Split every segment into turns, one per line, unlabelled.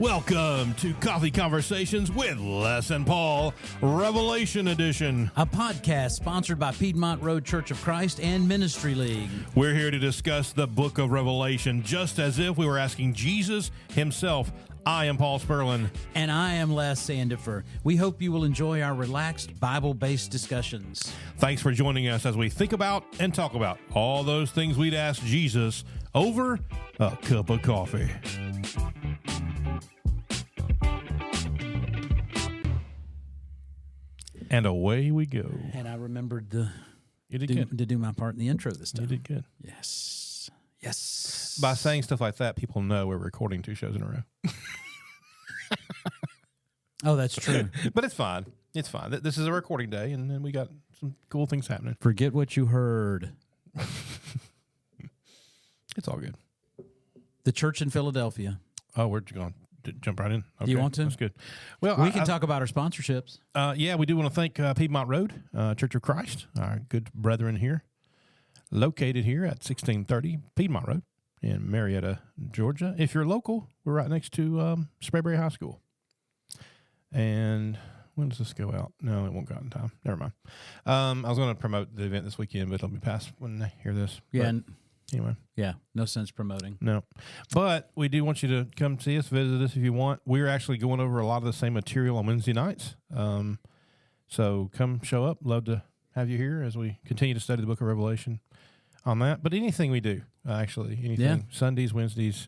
Welcome to Coffee Conversations with Les and Paul, Revelation Edition.
A podcast sponsored by Piedmont Road Church of Christ and Ministry League.
We're here to discuss the book of Revelation, just as if we were asking Jesus himself. I am Paul Sperlin.
And I am Les Sandifer. We hope you will enjoy our relaxed, Bible-based discussions.
Thanks for joining us as we think about and talk about all those things we'd ask Jesus over a cup of coffee. And away we go.
And I remembered
You did good.
to do my part in the intro this time.
You did good.
Yes. Yes.
By saying stuff like that, people know we're recording 2 shows in a row.
Oh, that's true.
But it's fine. It's fine. This is a recording day, and then we got some cool things happening.
Forget what you heard.
It's all good.
The church in Philadelphia.
Oh, we're going to jump right in. Okay.
Do you want to?
That's good. Well,
We can talk about our sponsorships.
Yeah, we do want to thank Piedmont Road, Church of Christ, our good brethren here, located here at 1630 Piedmont Road in Marietta, Georgia. If you're local, we're right next to Sprayberry High School. And when does this go out? No, it won't go out in time. Never mind. I was going to promote the event this weekend, but it'll be past when they hear this.
Yeah.
But anyway.
Yeah. No sense promoting.
No. But we do want you to come see us, visit us if you want. We're actually going over a lot of the same material on Wednesday nights. So come show up. Love to have you here as we continue to study the book of Revelation on that. But anything we do, actually, anything.
Yeah.
Sundays, Wednesdays,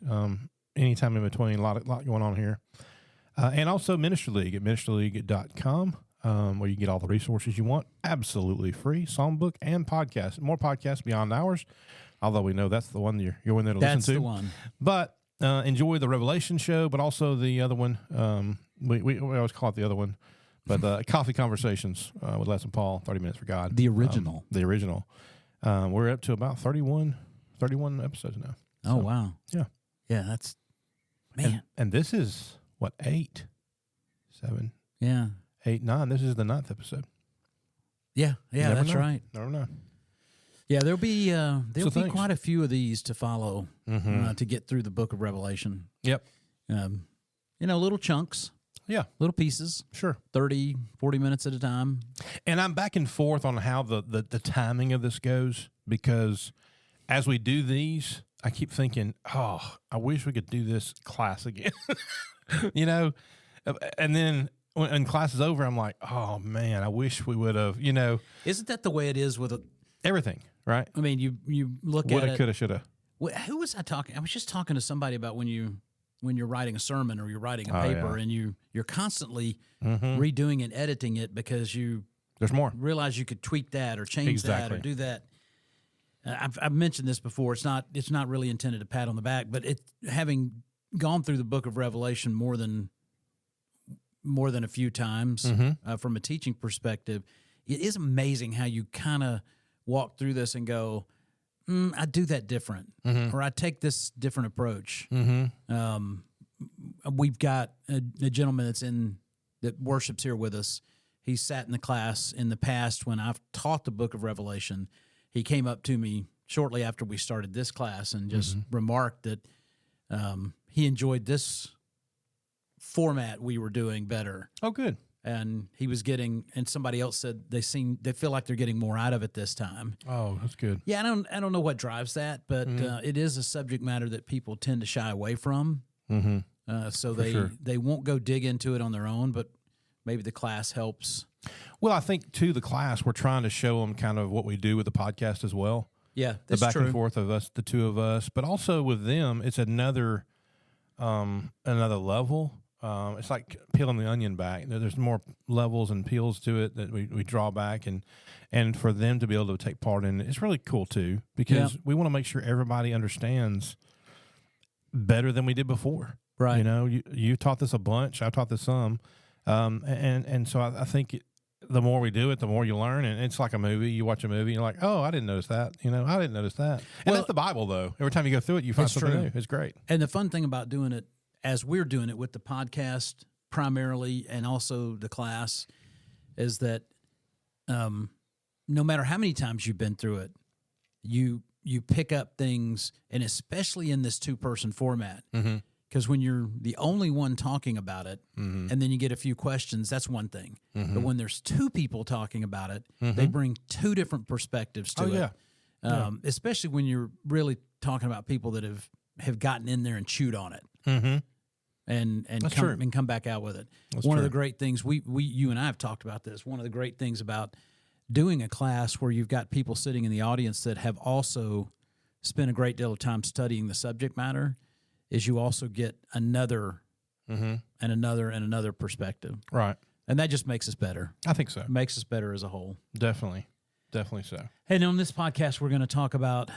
anytime in between, a lot going on here. And also Ministry League at ministryleague.com, where you get all the resources you want, absolutely free, songbook and podcast. More podcasts beyond ours, although we know that's the one you're going there to listen to.
That's the one.
But enjoy the Revelation show, but also the other one. We always call it the other one, but Coffee Conversations with Les and Paul, 30 Minutes for God.
The original.
The original. We're up to about 31 episodes now.
Oh, wow.
Yeah.
Yeah, that's, man.
And this is... What, 8, 7,
Yeah.
8, 9? This is the 9th episode.
Yeah,
Never
that's
know.
right.
Never know.
Yeah, there'll be
thanks.
quite a few of these to follow
Mm-hmm.
to get through the book of Revelation.
Yep.
Little chunks,
Yeah,
little pieces,
sure.
30, 40 minutes at a time.
And I'm back and forth on how the timing of this goes, because as we do these, I keep thinking, oh, I wish we could do this class again. And then when class is over, I'm like, oh, man, I wish we would have,
Isn't that the way it is with
everything, right?
I mean, you look at
Woulda,
it.
coulda, shoulda.
Who was I talking? I was just talking to somebody about when you're writing a sermon or you're writing a
Oh,
paper
yeah.
and you're constantly
Mm-hmm.
redoing and editing it because you
There's more.
realize you could tweak that or change that
Exactly.
or do that. I've mentioned this before. It's not really intended to pat on the back, but having gone through the book of Revelation more than a few times from a teaching perspective, it is amazing how you kind of walk through this and go, I do that different, or I take this different approach. We've got a gentleman that worships here with us. He sat in the class in the past when I've taught the book of Revelation. He came up to me shortly after we started this class and just remarked that he enjoyed this format we were doing better.
Oh, good.
And he was getting, and somebody else said they feel like they're getting more out of it this time.
Oh, that's good.
Yeah, I don't know what drives that, but it is a subject matter that people tend to shy away from. So they won't go dig into it on their own, but maybe the class helps.
Well, I think, too, the class, we're trying to show them kind of what we do with the podcast as well.
Yeah,
The
that's
back
true.
and forth of us, the two of us. But also with them, it's another level. It's like peeling the onion back. There's more levels and peels to it that we draw back. And for them to be able to take part in it, it's really cool, too, because we want to make sure everybody understands better than we did before.
Right.
You taught this a bunch. I taught this some. And so I think the more we do it, the more you learn. And it's like a movie. You watch a movie, and you're like, oh, I didn't notice that. I didn't notice that. And
Well,
that's the Bible, though. Every time you go through it, you find
it's
something
true.
new. It's great.
And the fun thing about doing it as we're doing it with the podcast primarily and also the class is that no matter how many times you've been through it, you pick up things, and especially in this two-person format, Because when you're the only one talking about it, and then you get a few questions, that's one thing. But when there's two people talking about it, they bring two different perspectives to it.
Yeah.
Especially when you're really talking about people that have gotten in there and chewed on it, and come back out with it. One of the great things you and I have talked about this. One of the great things about doing a class where you've got people sitting in the audience that have also spent a great deal of time studying the subject matter is you also get another and another perspective.
Right.
And that just makes us better.
I think so.
It makes us better as a whole.
Definitely so.
And on this podcast, we're going to talk about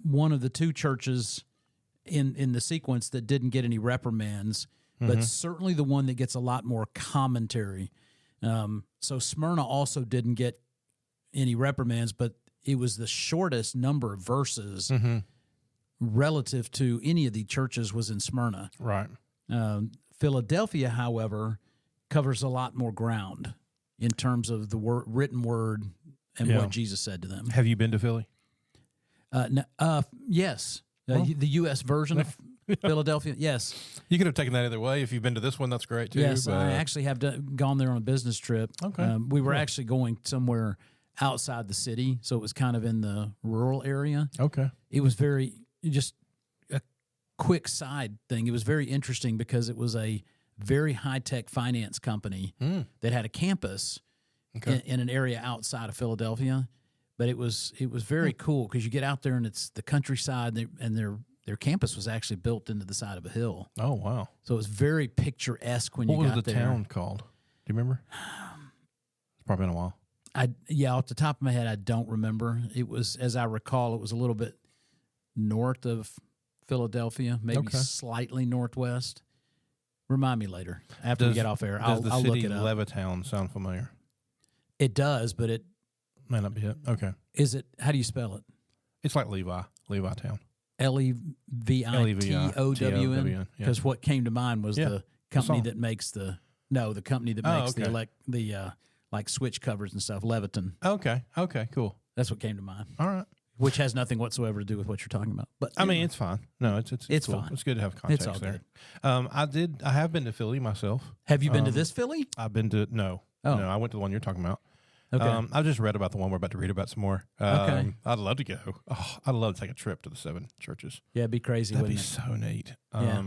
one of the two churches in the sequence that didn't get any reprimands, but certainly the one that gets a lot more commentary. So Smyrna also didn't get any reprimands, but it was the shortest number of verses relative to any of the churches was in Smyrna.
Right.
Philadelphia, however, covers a lot more ground in terms of the written word and what Jesus said to them.
Have you been to Philly?
Yes. The U.S. version of Philadelphia, yes.
You could have taken that either way. If you've been to this one, that's great too.
Yes, I actually have gone there on a business trip.
Okay.
We were actually going somewhere outside the city, so it was kind of in the rural area.
Okay.
It was just a quick side thing. It was very interesting because it was a very high-tech finance company that had a campus in an area outside of Philadelphia. But it was very cool because you get out there and it's the countryside, and their campus was actually built into the side of a hill.
Oh, wow.
So it was very picturesque when you got there.
What was the town called? Do you remember? It's probably been a while.
Off the top of my head, I don't remember. It was, as I recall, it was a little bit north of Philadelphia, maybe slightly northwest. Remind me later after we get off air. I'll look it up.
Does the city Levittown sound familiar?
It does, but it
may not be it. Okay.
Is it? How do you spell it?
It's like Levittown.
Levittown. Because what came to mind was the company that makes the like switch covers and stuff, Leviton.
Okay, cool.
That's what came to mind.
All right.
Which has nothing whatsoever to do with what you're talking about. But
I mean, it's fine. No, it's cool.
fine.
It's good to have context
all
there. I have been to Philly myself.
Have you been to this Philly?
I've been to no. I went to the one you're talking about.
Okay.
I just read about the one we're about to read about some more.
Okay.
I'd love to go. Oh, I'd love to take a trip to the 7 churches.
Yeah, it'd be crazy.
That'd be
wouldn't it?
so neat.
Yeah.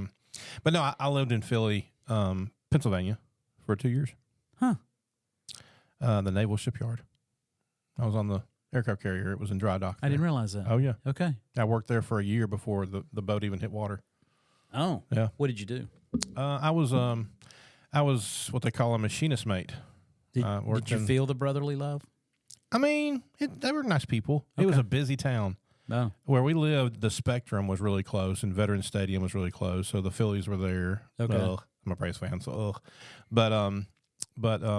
But no, I lived in Philly, Pennsylvania, for 2 years.
Huh.
The Naval Shipyard. I was on the aircraft carrier. It was in dry dock.
I didn't realize that.
Oh yeah.
Okay.
I worked there for a year before the boat even hit water.
Oh.
Yeah.
What did you do?
I was what they call a machinist mate.
Did you feel the brotherly love?
I mean, they were nice people. It was a busy town.
Oh.
Where we lived, the Spectrum was really close, and Veterans Stadium was really close. So the Phillies were there.
Okay.
I'm a Braves fan, so but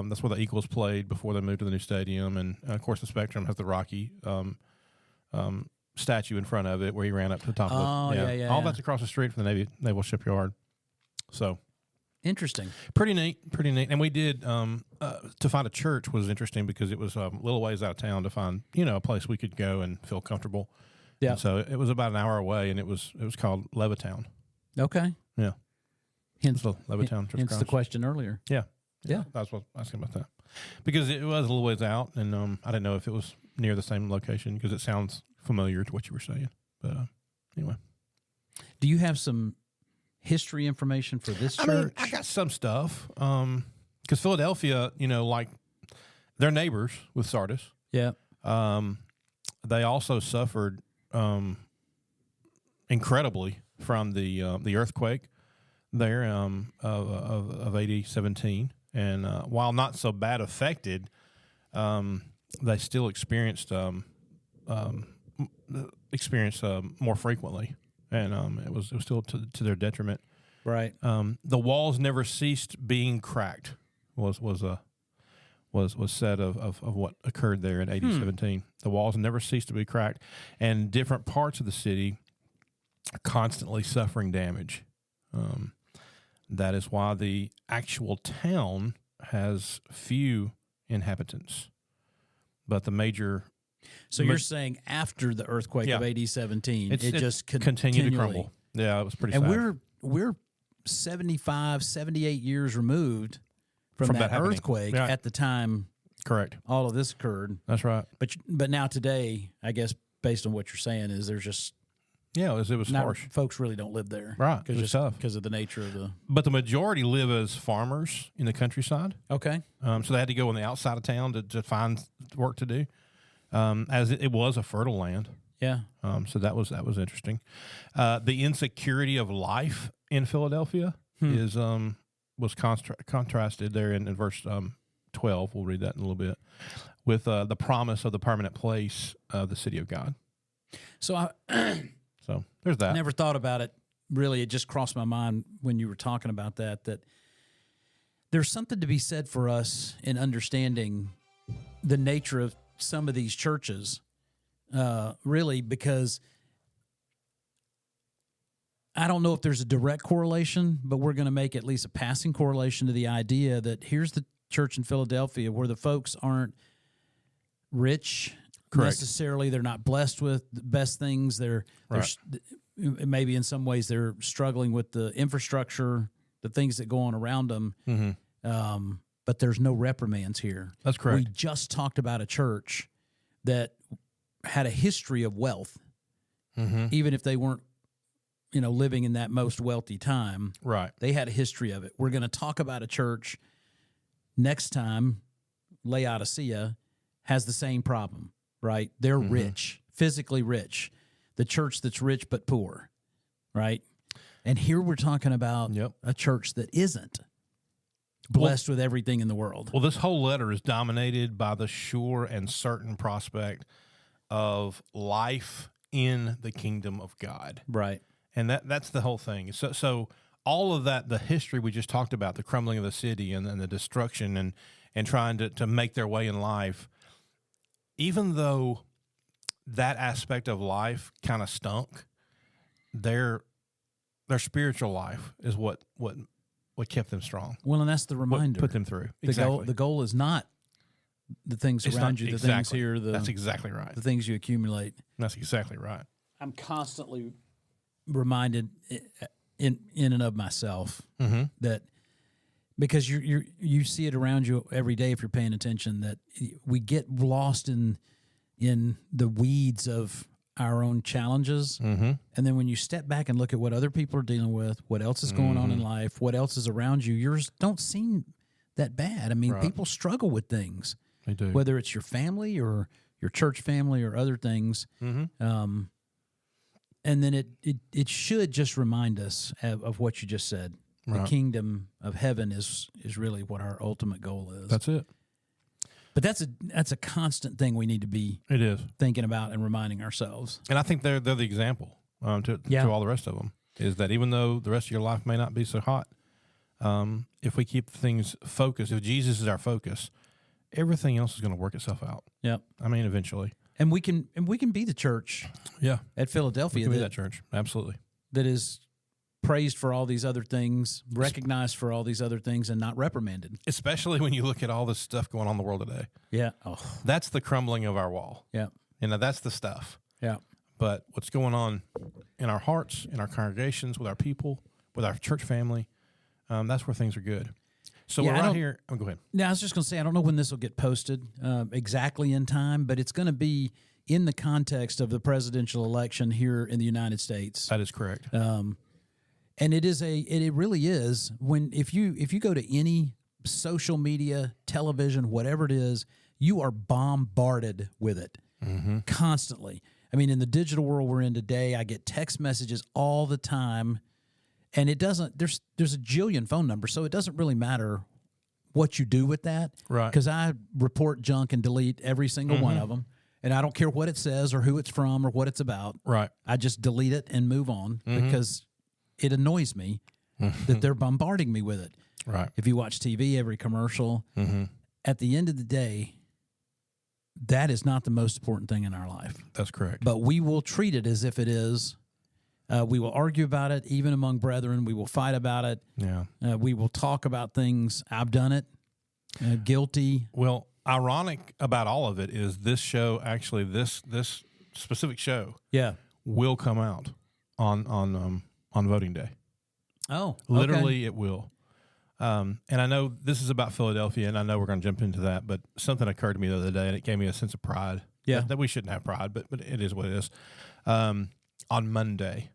that's where the Eagles played before they moved to the new stadium, and of course the Spectrum has the Rocky statue in front of it where he ran up to the top of it.
Yeah.
All that's across the street from the Naval Shipyard. So
interesting.
Pretty neat. And we did to find a church was interesting because it was a little ways out of town to find a place we could go and feel comfortable.
Yeah.
And so it was about an hour away, and it was called Levittown.
Okay.
Yeah.
Hence
the Levittown Church.
Hence the question earlier.
Yeah.
Yeah.
That's what I was asking about that because it was a little ways out, and I didn't know if it was near the same location because it sounds familiar to what you were saying. But anyway,
do you have some history information for this church?
I mean, I got some stuff because Philadelphia, like they're neighbors with Sardis.
Yeah.
They also suffered incredibly from the earthquake there of AD 17, and while not so bad affected, they still experienced more frequently, and it was still to their detriment.
Right.
The walls never ceased being cracked. Was said of what occurred there in AD 17. The walls never ceased to be cracked, and different parts of the city are constantly suffering damage. That is why the actual town has few inhabitants, but the major.
So you're saying after the earthquake of AD 17, it just
continued to crumble. Yeah, it was pretty.
And
sad.
we're 75, 78 years removed from
From
that
that happening.
earthquake
Yeah.
at the time
Correct.
all of this occurred.
That's right.
But now today, I guess based on what you're saying, is there's just
Yeah, it was
not,
harsh.
folks really don't live there,
Right, it's tough.
because of the nature of the.
But the majority live as farmers in the countryside.
Okay,
So they had to go on the outside of town to find work to do, as it was a fertile land.
yeah,
So that was interesting. The insecurity of life in Philadelphia is was contrasted there in verse 12. We'll read that in a little bit with the promise of the permanent place of the city of God.
so I
So there's that.
never thought about it. Really, it just crossed my mind when you were talking about that there's something to be said for us in understanding the nature of some of these churches, really, because I don't know if there's a direct correlation, but we're going to make at least a passing correlation to the idea that here's the church in Philadelphia where the folks aren't rich
Correct.
necessarily. They're not blessed with the best things. They're maybe in some ways they're struggling with the infrastructure, the things that go on around them. But there's no reprimands here.
That's correct.
We just talked about a church that had a history of wealth, even if they weren't, living in that most wealthy time.
Right.
They had a history of it. We're going to talk about a church next time. Laodicea has the same problem, right? They're rich, physically rich. The church that's rich but poor, right? And here we're talking about a church that isn't blessed with everything in the world.
Well, this whole letter is dominated by the sure and certain prospect of life in the kingdom of God.
Right.
And that's the whole thing. So all of that, the history we just talked about, the crumbling of the city and the destruction and trying to make their way in life, even though that aspect of life kind of stunk, their spiritual life is what kept them strong.
Well, and that's the reminder.
What put them through.
The goal is not the things around you, the things here.
That's exactly right.
The things you accumulate.
That's exactly right.
I'm constantly reminded in and of myself that because you see it around you every day if you're paying attention, that we get lost in the weeds of our own challenges. And then when you step back and look at what other people are dealing with, what else is going on in life, what else is around you, yours don't seem that bad. I mean, people struggle with things.
They do.
Whether it's your family or your church family or other things. And then it should just remind us of what you just said. The kingdom of heaven is really what our ultimate goal is.
That's it.
But that's a constant thing we need to be
It is.
thinking about and reminding ourselves.
And I think they're the example to all the rest of them, is that even though the rest of your life may not be so hot, if we keep things focused, if Jesus is our focus, everything else is going to work itself out.
Yep.
I mean, eventually.
And we can be the church at Philadelphia
We can be that church. Absolutely.
that is praised for all these other things, recognized for all these other things, and not reprimanded.
Especially when you look at all this stuff going on in the world today.
Yeah. Oh.
That's the crumbling of our wall.
Yeah.
That's the stuff.
Yeah.
But what's going on in our hearts, in our congregations, with our people, with our church family, that's where things are good. So we're right here. Oh, go ahead.
Now, I was just going to say, I don't know when this will get posted exactly in time, but it's going to be in the context of the presidential election here in the United States.
That is correct.
And it really is if you go to any social media, television, whatever it is, you are bombarded with it constantly. I mean, in the digital world we're in today, I get text messages all the time, and it doesn't. There's a jillion phone numbers, so it doesn't really matter what you do with that,
right?
Because I report junk and delete every single one of them, and I don't care what it says or who it's from or what it's about.
Right.
I just delete it and move on because it annoys me that they're bombarding me with it.
Right.
If you watch TV, every commercial, at the end of the day, that is not the most important thing in our life.
That's correct.
But we will treat it as if it is. We will argue about it, even among brethren. We will fight about it.
Yeah.
We will talk about things. I've done it. Guilty.
Well, ironic about all of it is this show, actually, this specific show,
Yeah,
will come out on voting day.
Oh,
Literally, it will. And I know this is about Philadelphia, and I know we're going to jump into that, but something occurred to me the other day, and it gave me a sense of pride.
Yeah.
That we shouldn't have pride, but it is what it is. On Monday,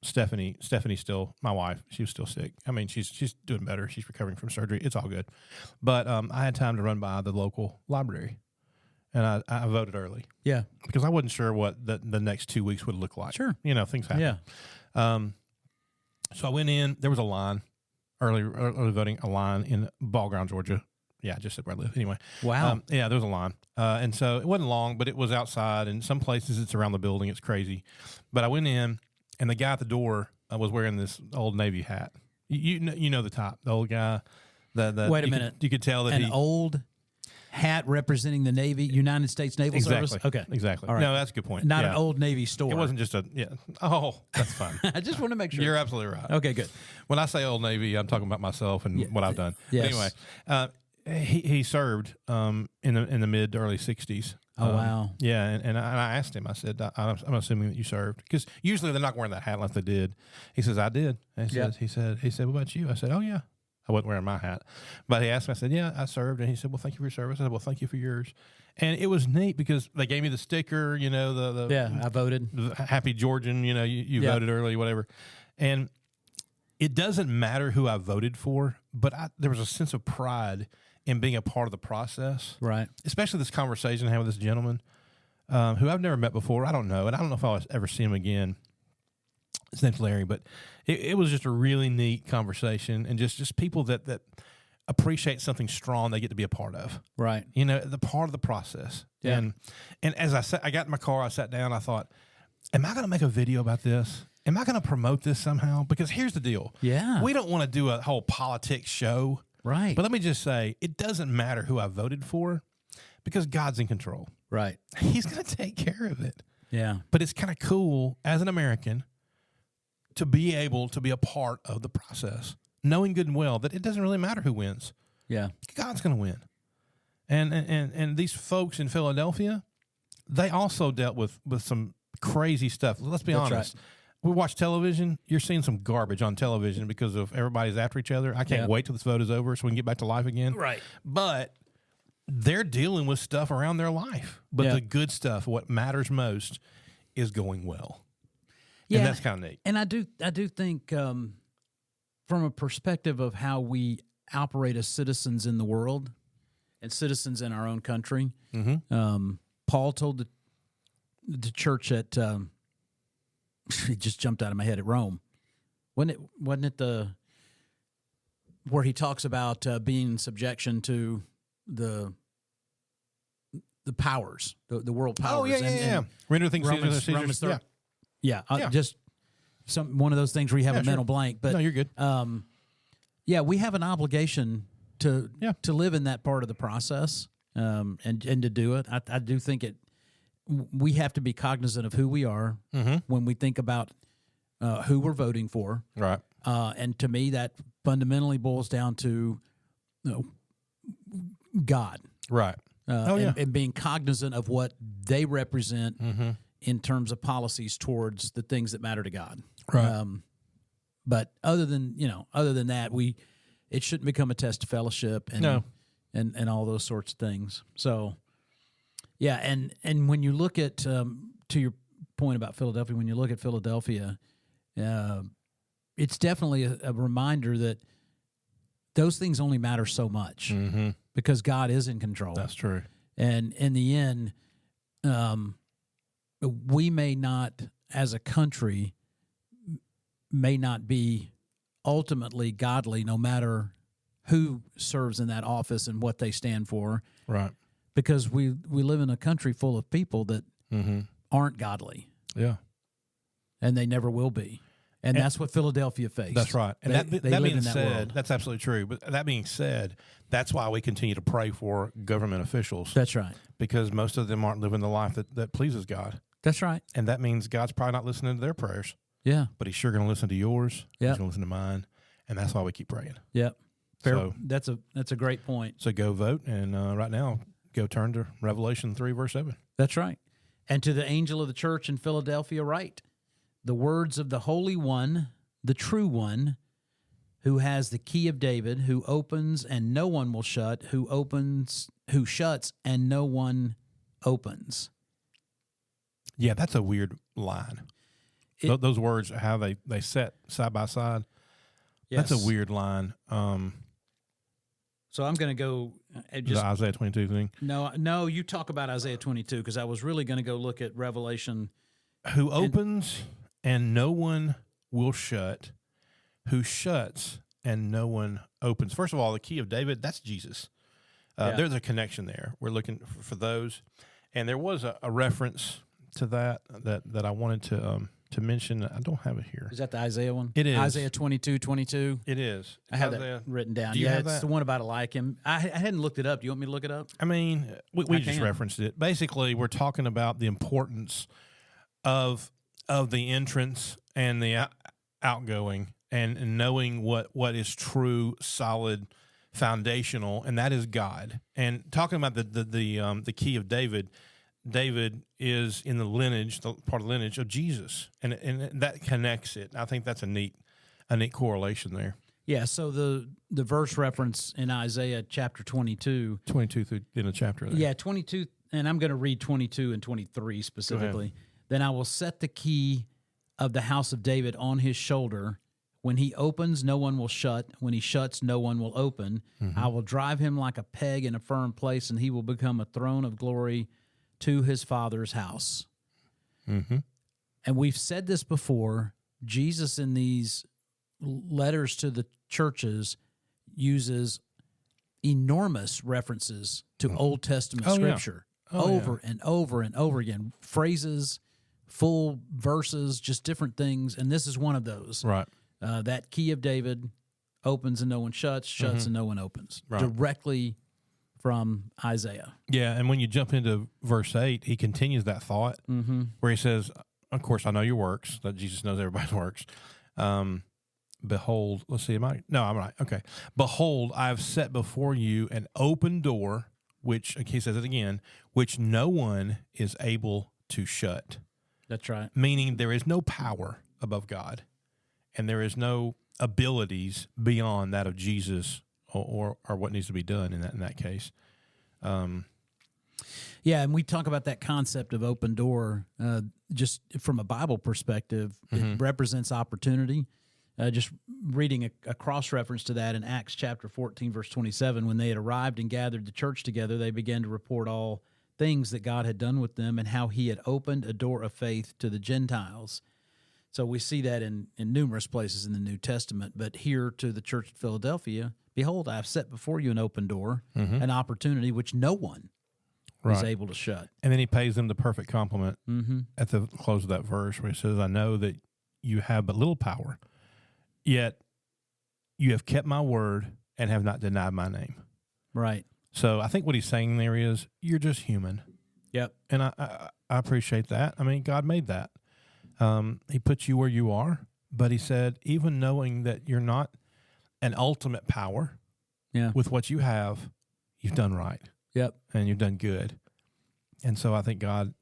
Stephanie still, my wife, she was still sick. I mean, she's doing better. She's recovering from surgery. It's all good. But I had time to run by the local library, and I voted early.
Yeah.
Because I wasn't sure what the next 2 weeks would look like.
Sure.
Things happen.
Yeah.
So I went in. There was a line, early voting, a line in Ball Ground, Georgia. Yeah, just where I live. Anyway.
Wow.
Yeah, there was a line. And so it wasn't long, but it was outside. And some places it's around the building. It's crazy. But I went in, and the guy at the door was wearing this Old Navy hat. You know the type, the old guy.
Wait a minute.
You could tell that
An old hat representing the Navy, United States Naval Service? Okay.
Exactly.
All right.
No, that's a good point.
Not
Yeah.
an Old Navy store.
It wasn't just a, yeah. Oh, that's fine.
I just want to make sure.
You're absolutely right.
Okay, good.
When I say Old Navy, I'm talking about myself and what I've done.
Yes.
But anyway, he served in the mid to early 60s.
Oh, wow.
Yeah, and I asked him. I said, I'm assuming that you served, because usually they're not wearing that hat unless they did. He says, I did. And he said, what about you? I said, oh yeah. I wasn't wearing my hat, but he asked me. I said, yeah, I served, and he said, well, thank you for your service. I said, well, thank you for yours. And it was neat because they gave me the sticker,
I voted.
The happy Georgian, you voted early, whatever. And it doesn't matter who I voted for, but there was a sense of pride in being a part of the process.
Right.
Especially this conversation I had with this gentleman who I've never met before. I don't know. And I don't know if I'll ever see him again. His name's Larry, but it was just a really neat conversation, and just people that appreciate something strong they get to be a part of.
Right.
The part of the process.
Yeah.
And as I got in my car, I sat down, I thought, am I going to make a video about this? Am I going to promote this somehow? Because here's the deal.
Yeah.
We don't want to do a whole politics show.
Right.
But let me just say, it doesn't matter who I voted for, because God's in control.
Right.
He's going to take care of it.
Yeah.
But it's kind of cool as an American to be able to be a part of the process, knowing good and well that it doesn't really matter who wins.
Yeah.
God's going to win. And these folks in Philadelphia, they also dealt with some crazy stuff. Let's be honest.
Right.
We watch television. You're seeing some garbage on television because of everybody's after each other. I can't wait till this vote is over so we can get back to life again.
Right.
But they're dealing with stuff around their life. But the good stuff, what matters most, is going well. Yeah, and that's kind of neat.
And I do think from a perspective of how we operate as citizens in the world and citizens in our own country, Paul told the church at it just jumped out of my head, at Rome. Wasn't it the where he talks about being in subjection to the powers, the world powers?
Oh yeah. Render things
Romans 30. Yeah. Just one of those things where you have a mental blank. But
no, you're good.
We have an obligation to live in that part of the process, and to do it. I do think we have to be cognizant of who we are when we think about who we're voting for.
Right.
And to me, that fundamentally boils down to God.
Right.
And being cognizant of what they represent in terms of policies towards the things that matter to God.
Right.
But other than that, it shouldn't become a test of fellowship and all those sorts of things. So, yeah, and when you look at to your point about Philadelphia, when you look at Philadelphia, it's definitely a reminder that those things only matter so much because God is in control.
That's true.
And in the end, we may not, as a country, may not be ultimately godly, no matter who serves in that office and what they stand for.
Right.
Because we live in a country full of people that aren't godly.
Yeah.
And they never will be. And that's what Philadelphia faced.
That's right. And
they
that
live
being
in that
said,
world.
that's absolutely true. But that being said, that's why we continue to pray for government officials.
That's right.
Because most of them aren't living the life that pleases God.
That's right.
And that means God's probably not listening to their prayers.
Yeah.
But he's sure going to listen to yours.
Yeah.
He's going to listen to mine. And that's why we keep praying.
Yep. Fair.
So,
that's a great point.
So go vote. And right now, go turn to Revelation 3, verse 7.
That's right. And to the angel of the church in Philadelphia write, the words of the Holy One, the true one, who has the key of David, who opens and no one will shut, who shuts and no one opens.
Yeah, that's a weird line. Those words, how they set side by side,
Yes.
that's a weird line.
So I'm going to go
The Isaiah 22 thing.
No, you talk about Isaiah 22 because I was really going to go look at Revelation.
Who opens and no one will shut, who shuts and no one opens. First of all, the key of David, that's Jesus. There's a connection there. We're looking for those. And there was a reference to that I wanted to mention. I don't have it here.
Is that the Isaiah one?
It is.
Isaiah 22:22.
It is.
I have that written down.
Do you have
it's
that?
the one about Eliakim. I hadn't looked it up. Do you want me to look it up?
I mean, we just
can.
referenced it. Basically, we're talking about the importance of the entrance and the outgoing, and knowing what is true, solid, foundational, and that is God. And talking about the key of David. David is in the lineage, part of the lineage of Jesus, and that connects it. I think that's a neat correlation there.
Yeah. So the verse reference in Isaiah chapter 22.
22 through in a chapter there.
Yeah, 22, and I'm going to read 22 and 23 specifically. Then I will set the key of the house of David on his shoulder. When he opens, no one will shut. When he shuts, no one will open. I will drive him like a peg in a firm place, and he will become a throne of glory to his Father's house.
Mm-hmm.
And we've said this before. Jesus in these letters to the churches uses enormous references to Old Testament Scripture over and over and over again. Phrases, full verses, just different things. And this is one of those.
Right.
That key of David opens and no one shuts, shuts and no one opens.
Right.
Directly from Isaiah.
Yeah, and when you jump into verse 8, he continues that thought where he says, of course, I know your works, that Jesus knows everybody's works. Behold, let's see, I'm right. Okay. Behold, I have set before you an open door, which, he says it again, which no one is able to shut.
That's right.
Meaning there is no power above God, and there is no abilities beyond that of Jesus or what needs to be done in that case.
Yeah, and we talk about that concept of open door just from a Bible perspective. It represents opportunity. Just reading a cross-reference to that in Acts chapter 14, verse 27, when they had arrived and gathered the church together, they began to report all things that God had done with them and how he had opened a door of faith to the Gentiles. So we see that in numerous places in the New Testament, but here to the church at Philadelphia, behold, I have set before you an open door, an opportunity which no one is able to shut.
And then he pays them the perfect compliment at the close of that verse where he says, I know that you have but little power, yet you have kept my word and have not denied my name.
Right.
So I think what he's saying there is, you're just human.
Yep.
And I appreciate that. I mean, God made that. He put you where you are, but he said, even knowing that you're not an ultimate power with what you have, you've done right.
Yep.
And you've done good. And so I think God,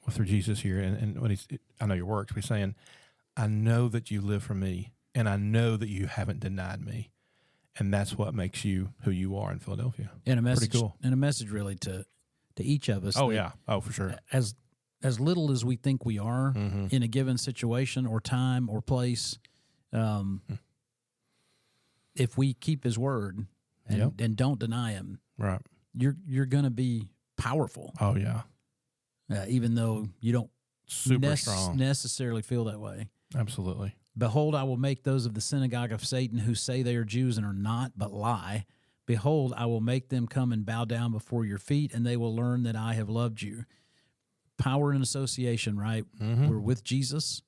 through Jesus here, and when I know your works, he's saying, I know that you live for me, and I know that you haven't denied me. And that's what makes you who you are in Philadelphia.
And a message,
Pretty cool.
and a message really to each of us.
Oh, yeah. Oh, for sure.
As little as we think we are in a given situation or time or place, if we keep his word and don't deny him,
right,
you're going to be powerful.
Oh, yeah.
Even though you don't
Super strong.
necessarily feel that way.
Absolutely.
Behold, I will make those of the synagogue of Satan who say they are Jews and are not, but lie. Behold, I will make them come and bow down before your feet, and they will learn that I have loved you. Power and association, right? We're with Jesus,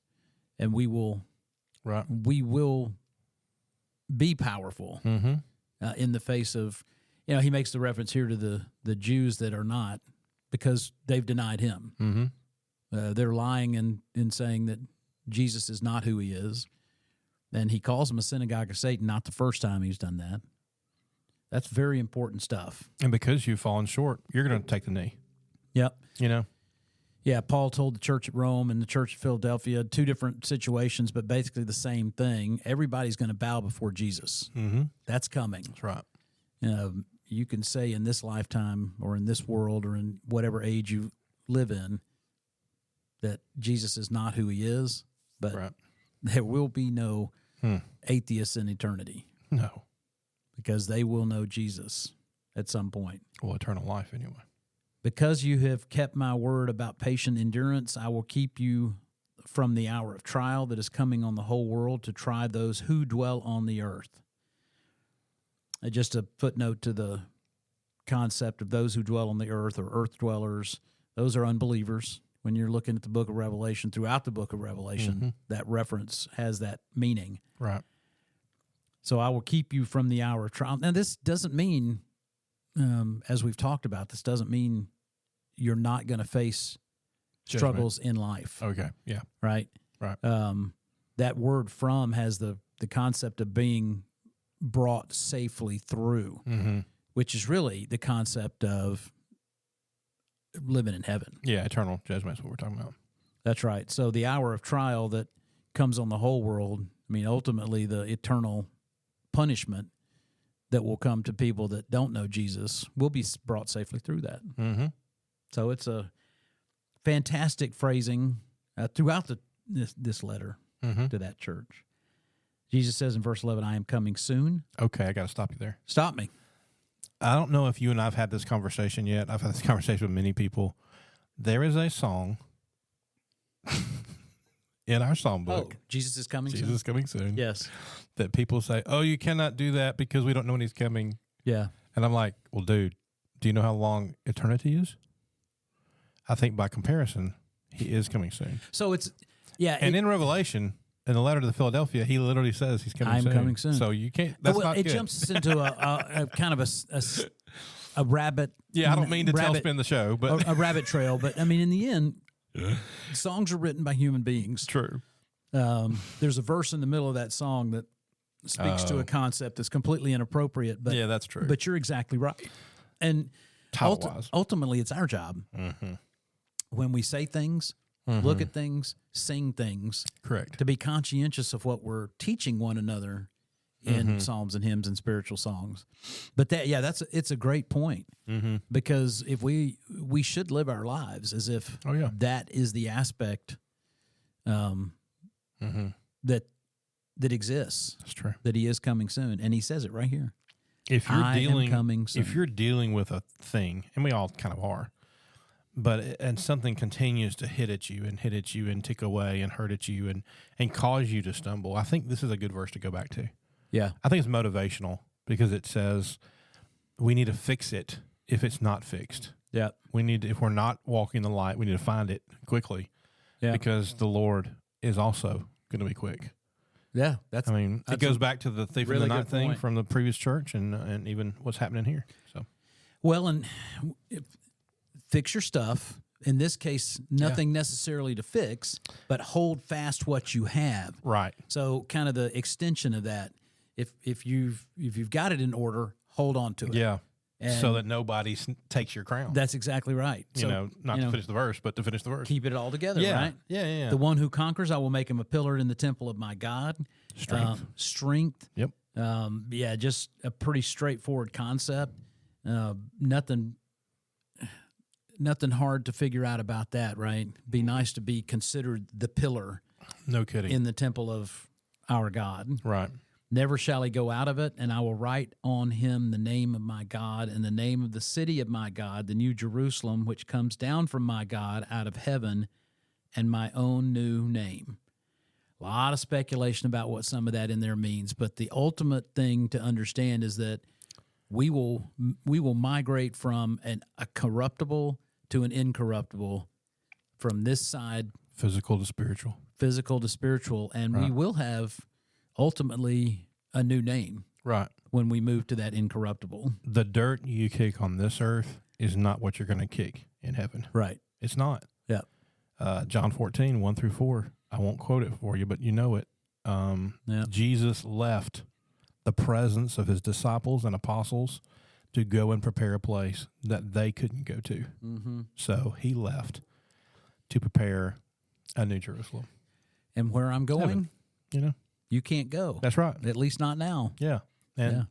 and we will be powerful in the face of, he makes the reference here to the Jews that are not, because they've denied him. They're lying in saying that Jesus is not who he is. And he calls them a synagogue of Satan, not the first time he's done that. That's very important stuff.
And because you've fallen short, you're going to take the knee.
Yep. Yeah, Paul told the church at Rome and the church at Philadelphia, two different situations, but basically the same thing. Everybody's going to bow before Jesus.
Mm-hmm.
That's coming.
That's right.
You can say in this lifetime or in this world or in whatever age you live in that Jesus is not who he is, but
Right.
there will be no atheists in eternity
No.
because they will know Jesus at some point.
Well, eternal life anyway.
Because you have kept my word about patient endurance, I will keep you from the hour of trial that is coming on the whole world to try those who dwell on the earth. Just a footnote to the concept of those who dwell on the earth or earth dwellers. Those are unbelievers. When you're looking at the book of Revelation, throughout the book of Revelation, that reference has that meaning.
Right.
So I will keep you from the hour of trial. Now, this doesn't mean, as we've talked about, this doesn't mean you're not going to face struggles in life,
Okay. Yeah.
right?
Right.
That word "from" has the concept of being brought safely through, which is really the concept of living in heaven.
Yeah. Eternal judgment is what we're talking about.
That's right. So the hour of trial that comes on the whole world, I mean, ultimately the eternal punishment that will come to people that don't know Jesus will be brought safely through that.
Mm-hmm.
So it's a fantastic phrasing throughout this letter to that church. Jesus says in verse 11, I am coming soon.
Okay. I got to stop you there.
Stop me.
I don't know if you and I have had this conversation yet. I've had this conversation with many people. There is a song in our song book.
Oh, Jesus is coming
Jesus
soon.
is coming soon.
Yes.
That people say, oh, you cannot do that because we don't know when he's coming.
Yeah.
And I'm like, well, dude, do you know how long eternity is? I think by comparison, he is coming soon.
So it's, yeah.
And in Revelation, in the letter to the Philadelphia, he literally says he's coming soon.
I'm coming soon.
So you can't, that's
well,
not
it
good.
jumps us into a kind of a rabbit.
Yeah, I don't mean to tailspin the show, but
a rabbit trail. But I mean, in the end, songs are written by human beings.
true.
There's a verse in the middle of that song that speaks to a concept that's completely inappropriate. But
Yeah, that's true.
But you're exactly right. And
Title-wise.
ultimately, it's our job when we say things, look at things, sing things,
Correct.
to be conscientious of what we're teaching one another in psalms and hymns and spiritual songs. But it's a great point because if we should live our lives as if that is the aspect that exists.
That's true.
That he is coming soon, and he says it right here.
If you're
I am
dealing,
coming soon.
if you're dealing with a thing, and we all kind of are, and something continues to hit at you and tick away and hurt at you and cause you to stumble, I think this is a good verse to go back to.
Yeah,
I think it's motivational because it says we need to fix it if it's not fixed.
yeah,
We need to, if we're not walking the light, we need to find it quickly because the Lord is also going to be quick.
yeah.
I mean, it goes back to the thief in
really
the
good
night thing
point.
from the previous church and even what's happening here. So,
Well, and fix your stuff. In this case, nothing necessarily to fix, but hold fast what you have.
right.
So, kind of the extension of that. If you've got it in order, hold on to it.
Yeah.
And
so that nobody takes your crown.
that's exactly right.
You know, not to finish the verse, but to finish the verse.
Keep it all together,
yeah.
right?
Yeah.
The one who conquers, I will make him a pillar in the temple of my God.
Strength.
Strength.
Yep.
Just a pretty straightforward concept. Nothing hard to figure out about that, right? Be nice to be considered the pillar
No kidding.
in the temple of our God.
right.
Never shall he go out of it, and I will write on him the name of my God and the name of the city of my God, the new Jerusalem, which comes down from my God out of heaven, and my own new name. A lot of speculation about what some of that in there means, but the ultimate thing to understand is that we will migrate from a corruptible to an incorruptible, from this side,
Physical to spiritual.
and we will have ultimately a new name
Right.
when we move to that incorruptible.
The dirt you kick on this earth is not what you're going to kick in heaven.
Right.
It's not.
Yeah.
John 14, 1-4. I won't quote it for you, but you know it. Jesus left the presence of his disciples and apostles to go and prepare a place that they couldn't go to.
Mm-hmm.
So he left to prepare a new Jerusalem.
And where I'm going,
Heaven. You know,
you can't go.
that's right.
At least not now.
Yeah, and
Yeah.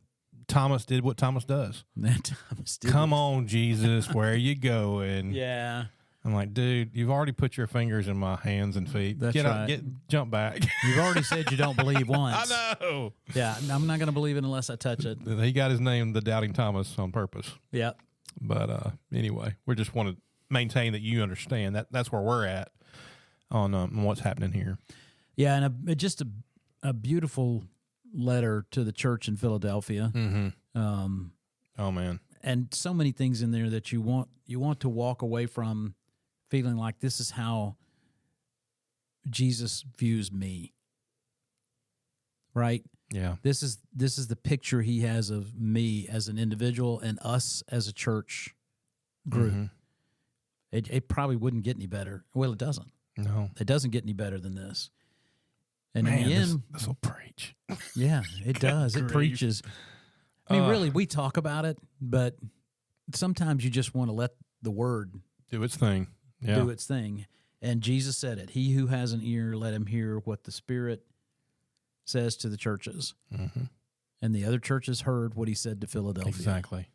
Thomas did what Thomas does.
Thomas did
Come
it.
on, Jesus, where are you going?
Yeah.
I'm like, dude, you've already put your fingers in my hands and feet.
That's
Get
right.
jump back.
You've already said you don't believe once.
I know.
Yeah, I'm not going to believe it unless I touch it.
He got his name, the Doubting Thomas, on purpose.
Yeah.
But anyway, we just want to maintain that you understand that's where we're at on what's happening here.
Yeah, and just a beautiful letter to the church in Philadelphia.
Mm-hmm. Oh man,
and so many things in there that you want to walk away from feeling like this is how Jesus views me. Right?
yeah,
This is the picture he has of me as an individual and us as a church group.
Mm-hmm.
It probably wouldn't get any better. Well, it doesn't.
No,
It doesn't get any better than this. And
man,
in the end,
this will preach.
yeah, it does. It
grief.
preaches. I mean, really, we talk about it, but sometimes you just want to let the word
Do its thing. Yeah,
do its thing. And Jesus said it. He who has an ear, let him hear what the Spirit says to the churches.
Mm-hmm.
And the other churches heard what he said to Philadelphia.
Exactly.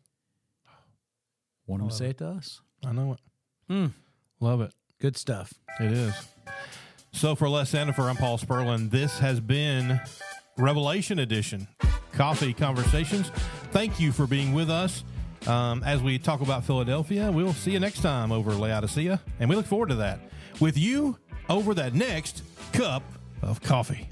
Want him to
Love
say
it.
it to us?
I know it.
Mm.
Love it.
Good stuff.
It is. So for Les Sandifer, I'm Paul Sperlin. This has been Revelation Edition, Coffee Conversations. Thank you for being with us as we talk about Philadelphia. We'll see you next time over Laodicea, and we look forward to that with you over that next cup of coffee.